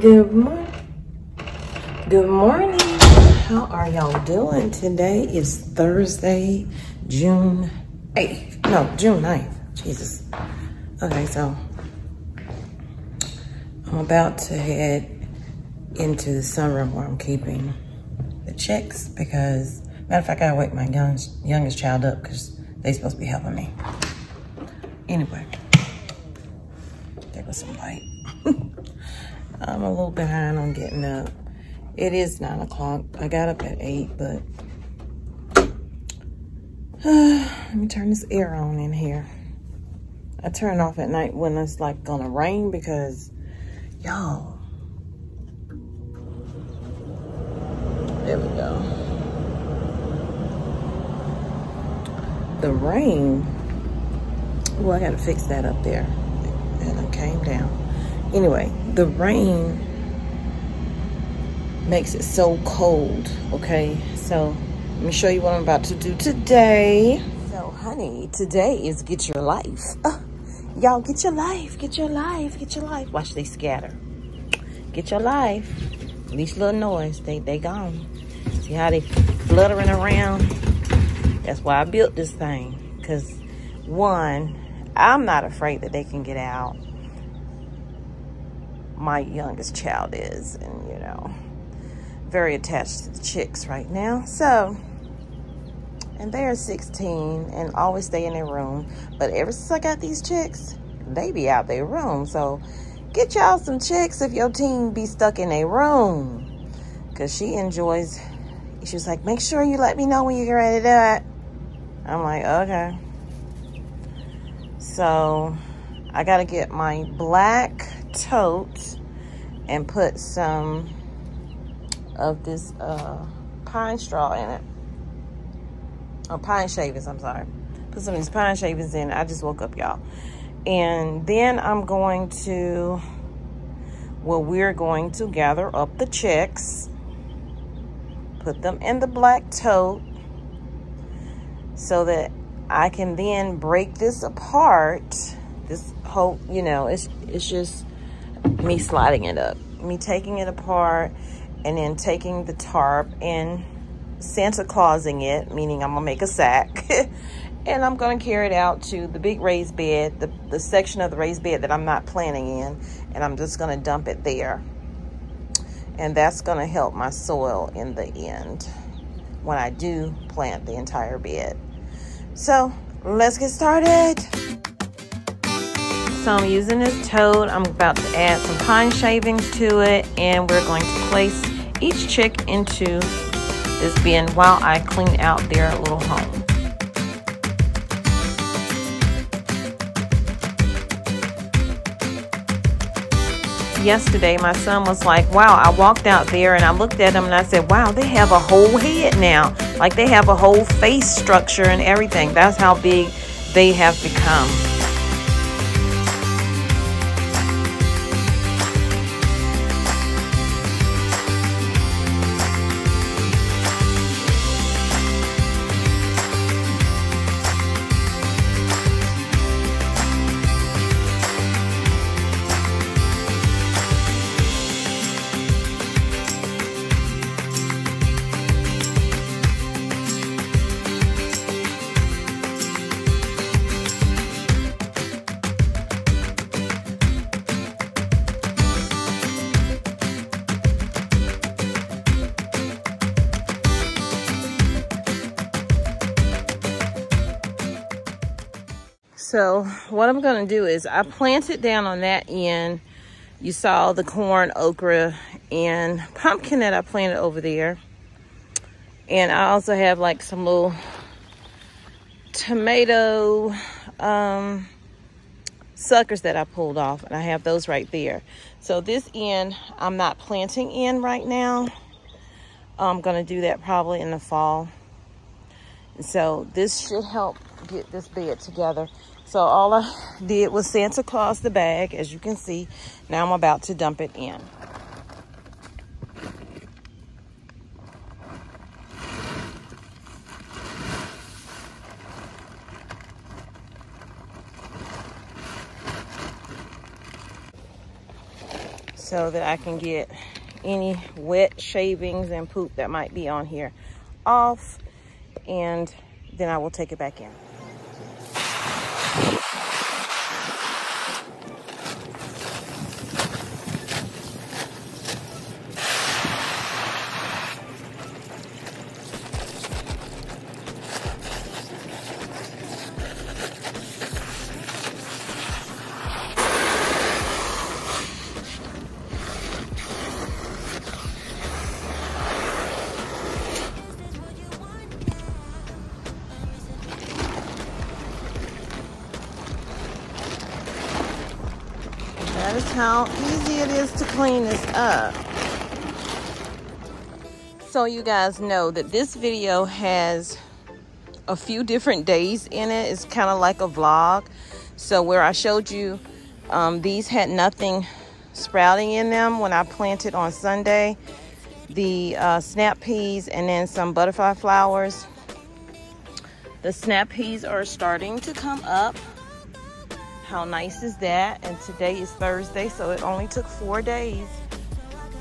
Good morning. Good morning. How are y'all doing? Today is Thursday, June 8th. No, June 9th. Jesus. Okay, so I'm about to head into the sunroom where I'm keeping the chicks because, matter of fact, I gotta wake my youngest child up because they're supposed to be helping me. Anyway, there was some light. I'm a little behind on getting up. It is 9 o'clock. I got up at 8, but let me turn this air on in here. I turn off at night when it's like gonna rain because, y'all, there we go. The rain, well, I gotta fix that up there. And it came down. Anyway, the rain makes it so cold, okay? So let me show you what I'm about to do today. So honey, today is get your life. Y'all get your life, get your life, get your life. Watch they scatter. Get your life. At least little noise, they gone. See how they fluttering around? That's why I built this thing. Cause one, I'm not afraid that they can get out. My youngest child is, and you know, very attached to the chicks right now. So, and they're 16 and always stay in their room. But ever since I got these chicks, they be out their room. So get y'all some chicks if your team be stuck in a room. Cause she enjoys, she was like, make sure you let me know when you get ready to do it. I'm like, okay. So I gotta get my black tote and put some of this pine straw in it. Oh, pine shavings, I'm sorry. Put some of these pine shavings in. I just woke up, y'all. And then I'm going to, well, we're going to gather up the chicks, put them in the black tote so that I can then break this apart. This whole, you know, it's just me sliding it up, me taking it apart, and then taking the tarp and Santa Clausing it, meaning I'm gonna make a sack, and I'm gonna carry it out to the big raised bed, the section of the raised bed that I'm not planting in, and I'm just gonna dump it there. And that's gonna help my soil in the end when I do plant the entire bed. So let's get started. So I'm using this tote. I'm about to add some pine shavings to it, and we're going to place each chick into this bin while I clean out their little home. Yesterday, my son was like, wow, I walked out there and I looked at them and I said, wow, they have a whole head now. Like they have a whole face structure and everything. That's how big they have become. So what I'm gonna do is I planted down on that end. You saw the corn, okra, and pumpkin that I planted over there. And I also have like some little tomato suckers that I pulled off, and I have those right there. So this end, I'm not planting in right now. I'm gonna do that probably in the fall. And so this should help get this bed together. So all I did was Santa Claus the bag, as you can see. Now I'm about to dump it in. so that I can get any wet shavings and poop that might be on here off, and then I will take it back in. That is how easy it is to clean this up. So you guys know that this video has a few different days in it. It's kind of like a vlog. So where I showed you these had nothing sprouting in them when I planted on Sunday. The snap peas and then some butterfly flowers. The snap peas are starting to come up. How nice is that? And today is Thursday, so it only took 4 days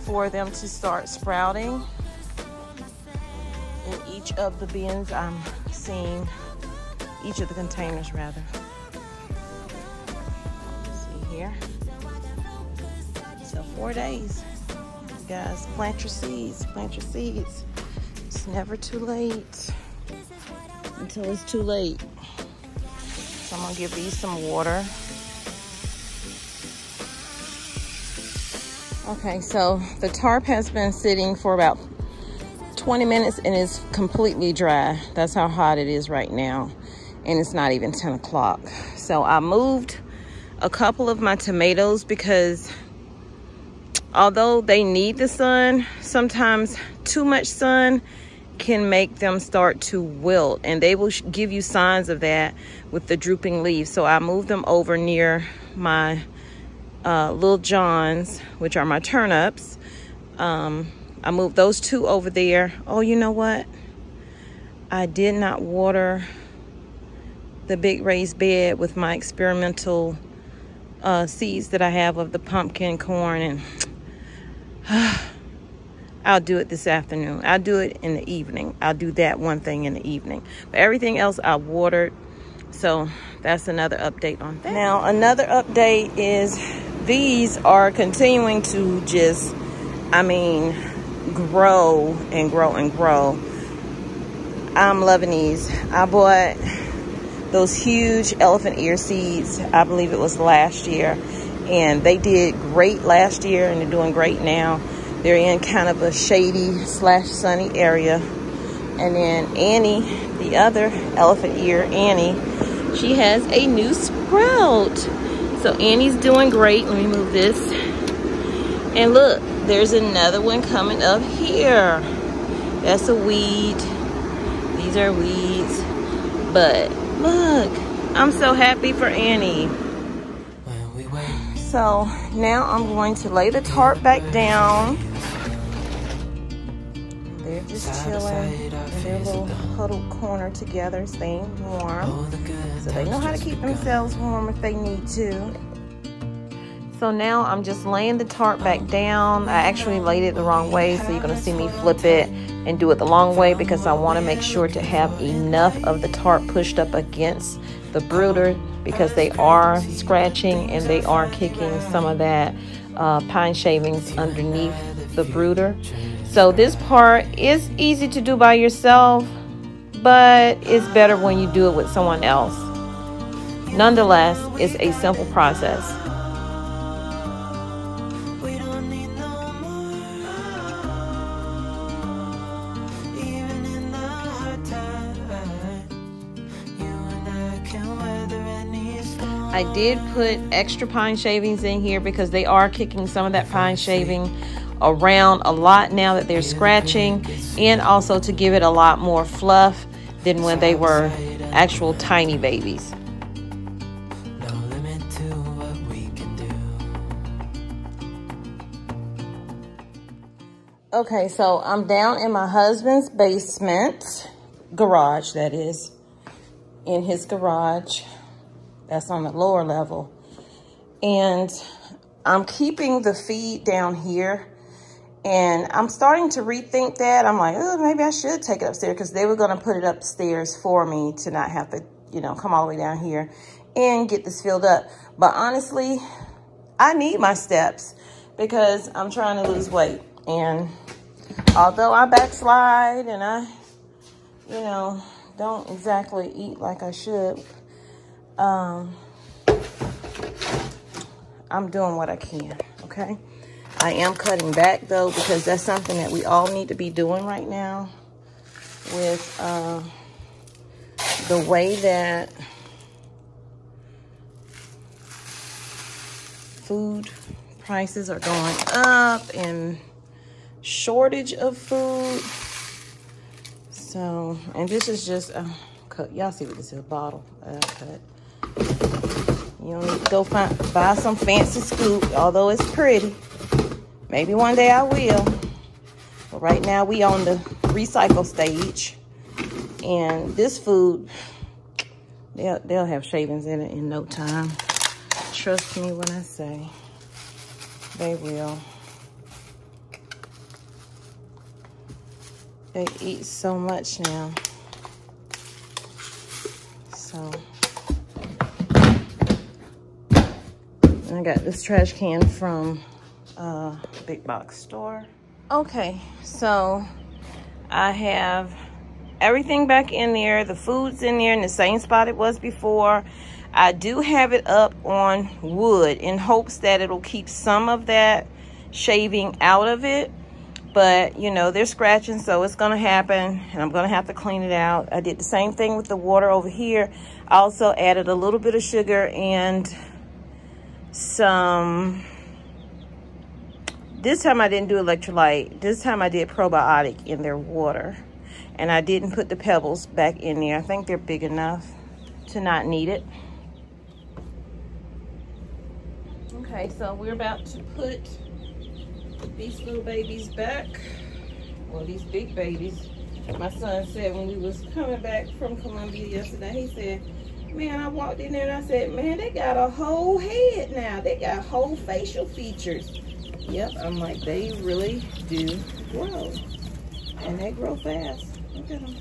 for them to start sprouting. In each of the bins I'm seeing, each of the containers rather. See here. So 4 days. You guys, plant your seeds, plant your seeds. It's never too late until it's too late. So I'm gonna give these some water. Okay, so the tarp has been sitting for about 20 minutes and it's completely dry. That's how hot it is right now. And it's not even 10 o'clock. So I moved a couple of my tomatoes because although they need the sun, sometimes too much sun can make them start to wilt, and they will give you signs of that with the drooping leaves. So I moved them over near my Little Johns, which are my turnips. I moved those two over there. Oh, you know what? I did not water the big raised bed with my experimental seeds that I have of the pumpkin, corn, and I'll do it this afternoon. I'll do it in the evening. I'll do that one thing in the evening. But everything else I watered. So that's another update on that. Now, another update is these are continuing to just, I mean, grow and grow and grow. I'm loving these. I bought those huge elephant ear seeds, I believe it was last year. And they did great last year and they're doing great now. They're in kind of a shady / sunny area. And then Annie, the other elephant ear, Annie, she has a new sprout. So Annie's doing great. Let me move this. And look, there's another one coming up here. That's a weed. These are weeds. But look, I'm so happy for Annie. So now I'm going to lay the tarp back down. They're just chilling in their little huddled corner together, staying warm. So they know how to keep themselves warm if they need to. So now I'm just laying the tarp back down. I actually laid it the wrong way, so you're gonna see me flip it and do it the long way because I wanna make sure to have enough of the tarp pushed up against the brooder because they are scratching and they are kicking some of that pine shavings underneath the brooder. So this part is easy to do by yourself, but it's better when you do it with someone else. Nonetheless, it's a simple process. I did put extra pine shavings in here because they are kicking some of that pine shaving around a lot now that they're scratching, and also to give it a lot more fluff than when they were actual tiny babies. Okay, so I'm down in my husband's basement, garage that is, in his garage. That's on the lower level. And I'm keeping the feed down here, and I'm starting to rethink that. I'm like, oh, maybe I should take it upstairs, because they were going to put it upstairs for me to not have to, you know, come all the way down here and get this filled up. But honestly, I need my steps because I'm trying to lose weight. And although I backslide and I, you know, don't exactly eat like I should, I'm doing what I can, okay? I am cutting back though, because that's something that we all need to be doing right now with the way that food prices are going up and shortage of food. So, and this is just a cut. Y'all see what this is, a bottle cut. You don't need to go buy some fancy scoop, although it's pretty. Maybe one day I will. But right now we on the recycle stage. And this food, they'll have shavings in it in no time. Trust me when I say they will. They eat so much now. So, I got this trash can from a big box store. Okay, so I have everything back in there. The food's in there in the same spot it was before. I do have it up on wood in hopes that it'll keep some of that shaving out of it. But, you know, they're scratching, so it's going to happen, and I'm going to have to clean it out. I did the same thing with the water over here. I also added a little bit of sugar and some... This time I didn't do electrolyte. This time I did probiotic in their water. And I didn't put the pebbles back in there. I think they're big enough to not need it. Okay, so we're about to put these little babies back. Well, these big babies. My son said when we was coming back from Columbia yesterday, he said, man, I walked in there and I said, man, they got a whole head now. They got whole facial features. Yep, I'm like, they really do grow. And they grow fast. Look at them.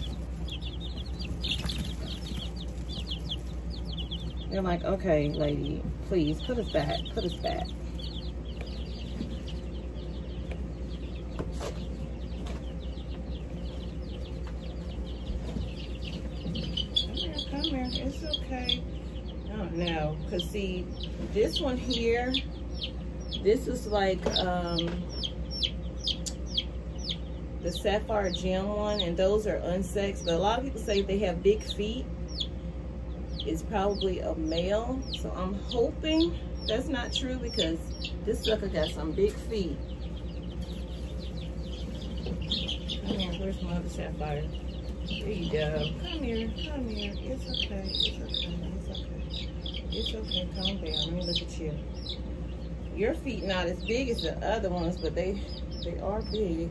They're like, okay, lady, please, put us back. Put us back. Come here. It's okay. Oh, no. Because, see, this one here, this is like the Sapphire Gem one, and those are unsexed. But a lot of people say they have big feet. It's probably a male. So I'm hoping that's not true, because this sucker got some big feet. Come here. Where's my other Sapphire? There you go. Come here. Come here. It's okay. It's okay. It's okay. It's okay. Calm down. Let me look at you. Your feet not as big as the other ones, but they are big.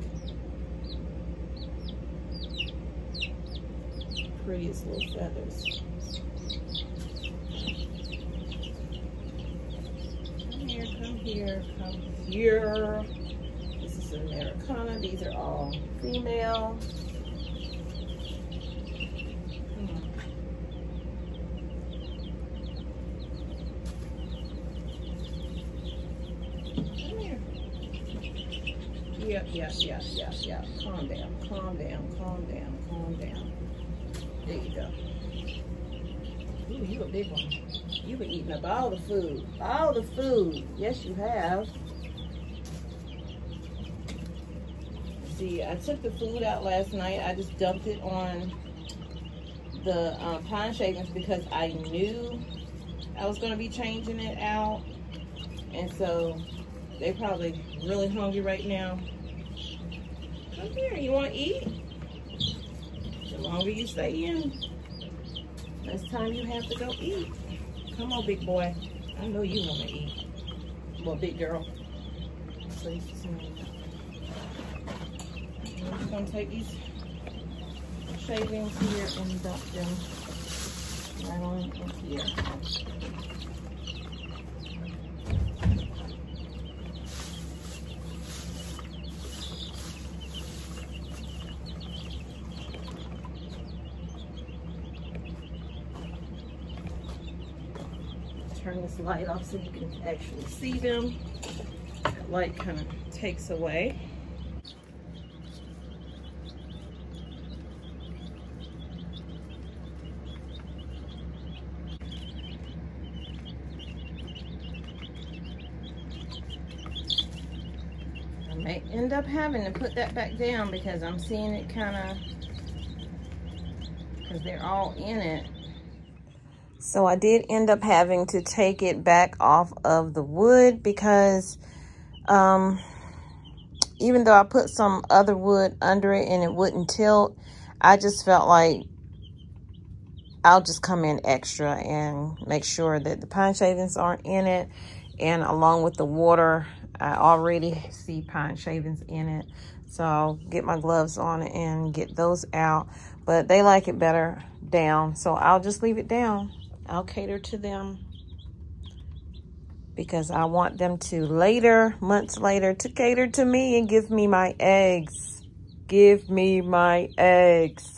Prettiest little feathers. Come here, come here, come here. This is an Americana. These are all female. Come on. Come here. Yeah. Calm down, calm down, calm down, calm down. There you go. Ooh, you a big one. You've been eating up all the food. All the food. Yes, you have. See, I took the food out last night. I just dumped it on the pine shavings because I knew I was going to be changing it out. And so they're probably really hungry right now. Come here. You want to eat? The longer you stay in, less time you have to go eat. Come on, big boy. I know you want to eat. Well, big girl. So I'm just going to take these shavings here and dump them right on in here. turn this light off so you can actually see them. That light kind of takes away. I may end up having to put that back down because I'm seeing it kind of, because they're all in it. So I did end up having to take it back off of the wood because even though I put some other wood under it and it wouldn't tilt, I just felt like I'll just come in extra and make sure that the pine shavings aren't in it. And along with the water, I already see pine shavings in it. So I'll get my gloves on and get those out. But they like it better down, so I'll just leave it down. I'll cater to them because I want them to later, months later, to cater to me and give me my eggs. Give me my eggs.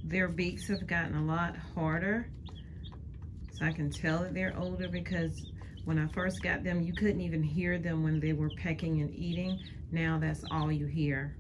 Their beaks have gotten a lot harder, so I can tell that they're older because when I first got them, you couldn't even hear them when they were pecking and eating. Now that's all you hear.